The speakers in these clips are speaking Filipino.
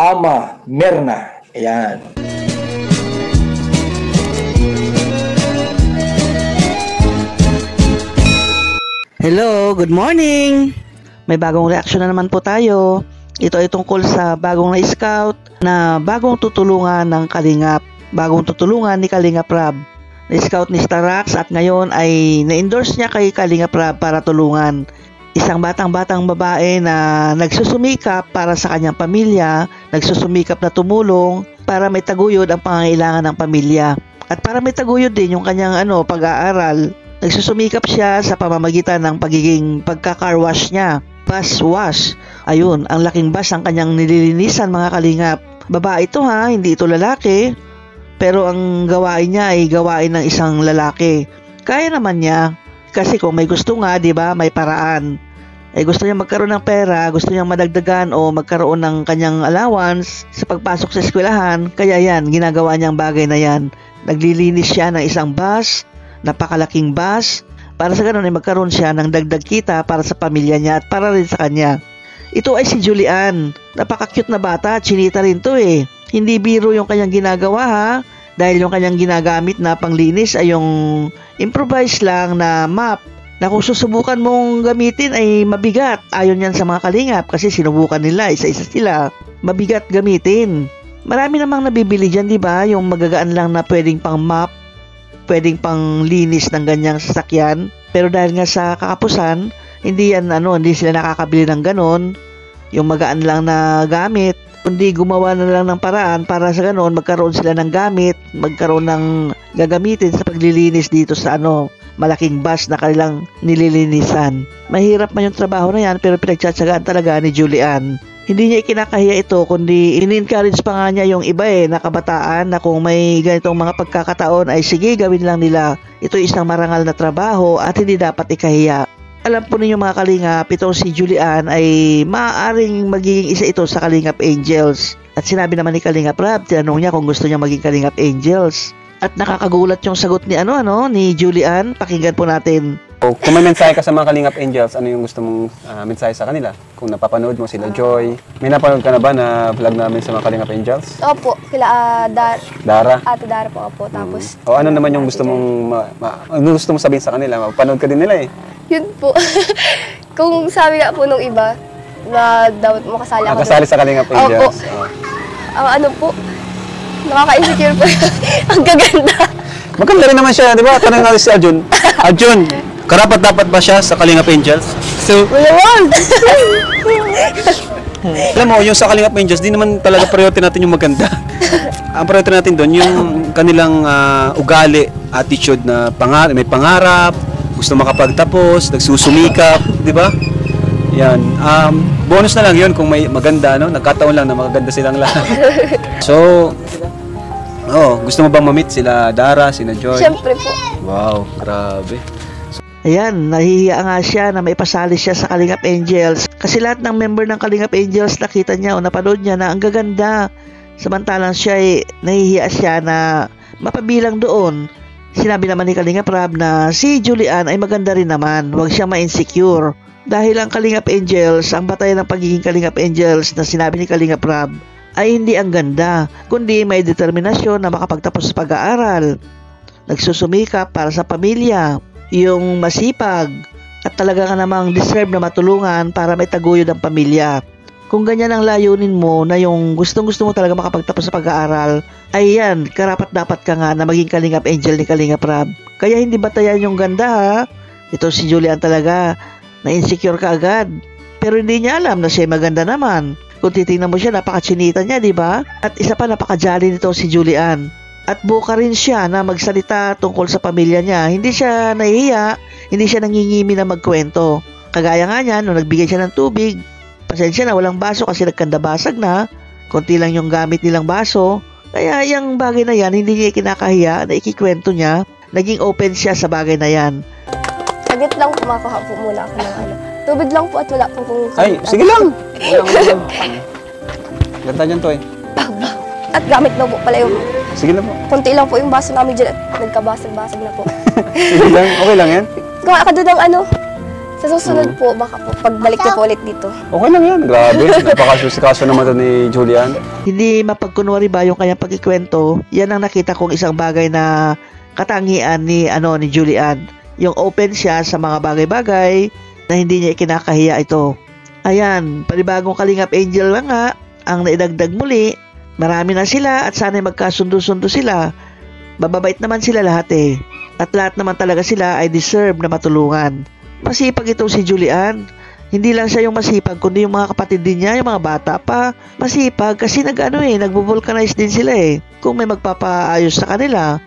Ama Merna. Ayan. Hello, good morning! May bagong reaksyon na naman po tayo. Ito ay tungkol sa bagong na-scout na bagong tutulungan ng Kalingap. Bagong tutulungan ni Kalingap Rab. Na-scout ni Starax at ngayon ay na-endorse niya kay Kalingap Rab para tulungan. Isang batang-batang babae na nagsusumikap para sa kanyang pamilya, nagsusumikap na tumulong para may taguyod ang pangangailangan ng pamilya. At para may taguyod din yung kanyang pag-aaral. Nagsusumikap siya sa pamamagitan ng pagiging pagka-car wash niya. Bus wash. Ayun, ang laking bus ang kanyang nililinisan mga Kalingap. Babae ito ha, hindi ito lalaki. Pero ang gawain niya ay gawain ng isang lalaki. Kaya naman niya. Kasi kung may gusto nga, di ba, may paraan. Gusto niya magkaroon ng pera, gusto niya madagdagan o magkaroon ng kanyang allowance sa pagpasok sa eskwelahan. Kaya yan, ginagawa niyang bagay na yan. Naglilinis siya ng isang bus, napakalaking bus, para sa ganun ay magkaroon siya ng dagdag kita para sa pamilya niya at para rin sa kanya. Ito ay si Julian. Napaka-cute na bata, chinita rin to eh. Hindi biro yung kanyang ginagawa ha. Dahil yung kanyang ginagamit na panglinis ay yung improvise lang na mop na kung susubukan mong gamitin ay mabigat. Ayon yan sa mga Kalingap kasi sinubukan nila, isa-isa sila. Mabigat gamitin. Marami namang nabibili dyan, di ba? Yung magagaan lang na pwedeng pang mop, pwedeng pang linis ng ganyang sasakyan. Pero dahil nga sa kakapusan, hindi sila nakakabili ng ganon. Yung magaan lang na gamit. Kundi gumawa na lang ng paraan para sa ganoon magkaroon sila ng gamit, magkaroon ng gagamitin sa paglilinis dito sa malaking bus na kanilang nililinisan. Mahirap man yung trabaho na yan pero pinagtsatsagaan talaga ni Julian. Hindi niya ikinakahiya ito kundi in-encourage pa nga niya yung iba na kabataan na kung may ganitong mga pagkakataon ay sige gawin lang nila. Ito isang marangal na trabaho at hindi dapat ikahiya. Alam po ninyo mga Kalingap, itong si Julian ay maaaring magiging isa ito sa Kalingap Angels. At sinabi naman ni Kalingap Rab, tinanong niya kung gusto niya maging Kalingap Angels. At nakakagulat yung sagot ni ni Julian. Pakinggan po natin. Kung may mensahe ka sa mga Kalingap Angels, ano yung gusto mong mensahe sa kanila? Kung napapanood mo sila Joy. May napanood ka na ba na vlog namin sa mga Kalingap Angels? Opo, kila Dara. Ate Dara po. Tapos O ano naman yung gusto mong sabihin sa kanila? Mapanood ka din nila eh. yun po. Kung sabi nga po nung iba na dapat makasali ako. Kasali sa Kalingap Angels. Opo. Po, nakaka-insecure po. Ang gaganda. Maganda rin naman siya, di ba? Tanong natin si Arjun. Arjun, karapat-dapat ba siya sa Kalingap Angels? So, alam mo, yung sa Kalingap Angels, di naman talaga priority natin yung maganda. Ang priority natin doon, yung kanilang ugali, attitude na may pangarap, gusto makapagtapos, nagsusumikap, di ba? Yan. Bonus na lang yun kung may maganda, nagkataon lang na magaganda silang lahat. So, gusto mo bang ma-meet sila Dara, sina Joy? Siyempre po. Wow, grabe. Ayan, nahihiya nga siya na maipasali siya sa Kalingap Angels. Kasi lahat ng member ng Kalingap Angels nakita niya o napanood niya na ang gaganda. Samantalang siya nahihiya siya na mapabilang doon. Sinabi naman ni Kalingap Rab na si Julian ay maganda rin naman. Huwag siya ma-insecure. Dahil ang Kalingap Angels, ang batayan ng pagiging Kalingap Angels na sinabi ni Kalingap Rab ay hindi ang ganda, kundi may determinasyon na makapagtapos sa pag-aaral. Nagsusumikap para sa pamilya, yung masipag, at talaga ka namang deserve na matulungan para may taguyod ang pamilya. Kung ganyan ang layunin mo na yung gustong-gusto mo talaga makapagtapos sa pag-aaral, ay yan, karapat-dapat ka nga na maging Kalingap Angel ni Kalingap Rab. Kaya hindi batayan yung ganda ha. Ito si Julian talaga, na-insecure ka agad. Pero hindi niya alam na siya maganda naman. Kung titingnan mo siya, napaka-chinita niya, di ba? At isa pa, napaka-jolly nito si Julian. At buka rin siya na magsalita tungkol sa pamilya niya. Hindi siya nahihiya, hindi siya nangingimi na magkwento. Kagaya nga niya, nung nagbigay siya ng tubig, pasensya na, walang baso kasi nagkandabasag na. Konti lang yung gamit nilang baso. Kaya yung bagay na yan, hindi niya kinakahiya na ikikwento niya. Naging open siya sa bagay na yan. Sagit lang kumakuha po muna ako ng tubig lang po at wala po kung... Ay, sige lang! Ganda dyan to eh. At gamit na po pala yung... Sige na po. Kunti lang po yung baso namin dyan at nagkabasag-basag na po. Sige lang, okay lang yan? Kung ako doon Sa susunod po, baka po, pagbalik niyo po ulit dito. Okay lang yan. Grabe. Napakasikaso naman to ni Julian. Hindi mapagkunwari ba yung kanyang pagkikwento, yan ang nakita kong isang bagay na katangian ni Julian. Yung open siya sa mga bagay-bagay na hindi niya ikinakahiya ito. Ayan, panibagong Kalingap Angel lang nga ang naidagdag muli. Marami na sila at sana'y magkasundo-sundo sila. Bababait naman sila lahat eh. At lahat naman talaga sila ay deserve na matulungan. Masipag itong si Julian. Hindi lang siya yung masipag, kundi yung mga kapatid din niya, yung mga bata pa. Masipag kasi nagbo-vulcanize din sila eh. Kung may magpapaayos sa kanila.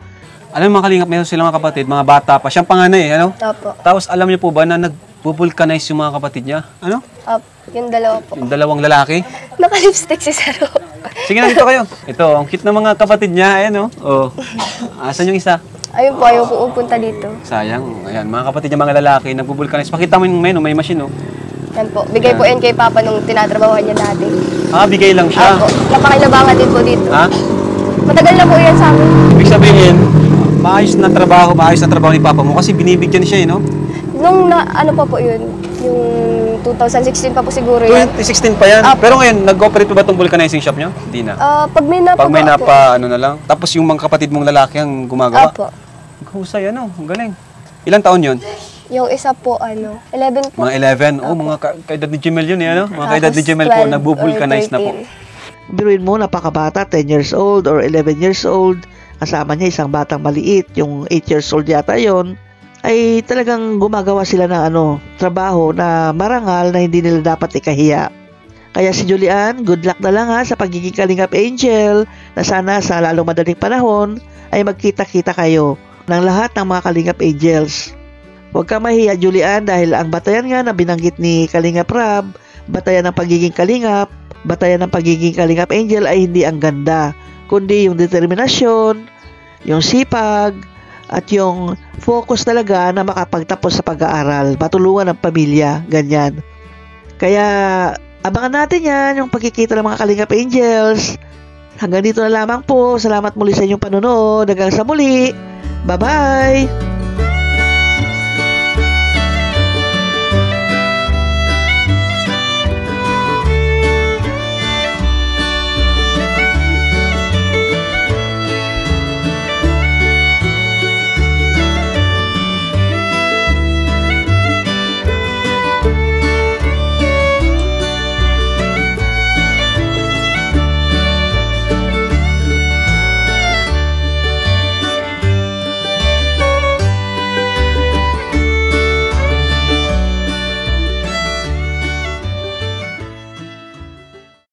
Alam mo mga Kalingap, meron silang mga kapatid, mga bata pa. Siyang panganay eh, ano? Opo. Tapos alam niyo po ba na nagbo-vulcanize yung mga kapatid niya? Ano? Opo. Yung dalawa po. Yung dalawang lalaki. Naka-lipstick si Saro. Sige na, dito kayo. Ito, ang cute ng mga kapatid niya. Ayan, oh. Oh. Asan yung isa? Ayun po, ayaw po pupunta dito. Sayang. Ayan, mga kapatid niya, mga lalaki, nagbubulkanize. Pakita mo yung menu, may machine, oh. Yan po. Bigay po yan kay Papa nung tinatrabahoan niya dati. Ah, bigay lang siya. Opo. Napakinabangan din po dito. Ha? Matagal na po yan sa amin. Ibig sabihin, maayos na trabaho ni Papa mo kasi binibigyan siya, no? Nung ano pa po yun, yung 2016 pa po siguro yan. 2016 pa yan. Apo. Pero ngayon, nag-operate pa ba itong vulcanizing shop niyo? Hindi na. Pag may napa Pag may po. napa, ano na lang. Tapos yung mga kapatid mong lalaki ang gumagawa. Apo. Husay, ano? Ang galing. Ilang taon yun? Yung isa po, 11 po. Mga 11. Oh, mga kaedad ni Jemel yun, eh, ano? Mga kaedad ni Jemel po, 12 nagbo-vulcanize or na po. 13. Biruin mo, napakabata, 10 years old or 11 years old. Kasama niya isang batang maliit, yung 8 years old yata yon, ay talagang gumagawa sila ng trabaho na marangal na hindi nila dapat ikahiya. Kaya si Julian, good luck na lang ha sa pagiging Kalingap Angel, na sana sa lalong madaling panahon ay magkita-kita kayo ng lahat ng mga Kalingap Angels. Huwag ka mahiya, Julian, dahil ang batayan nga na binanggit ni Kalingap Rab, batayan ng pagiging Kalingap, batayan ng pagiging Kalingap Angel ay hindi ang ganda, kundi yung determinasyon, yung sipag, at yung focus talaga na makapagtapos sa pag-aaral, matulungan ng pamilya, ganyan. Kaya abangan natin yan, yung pagkikita ng mga Kalingap Angels. Hanggang dito na lamang po. Salamat muli sa inyong panonood. Hanggang sa muli. Bye-bye!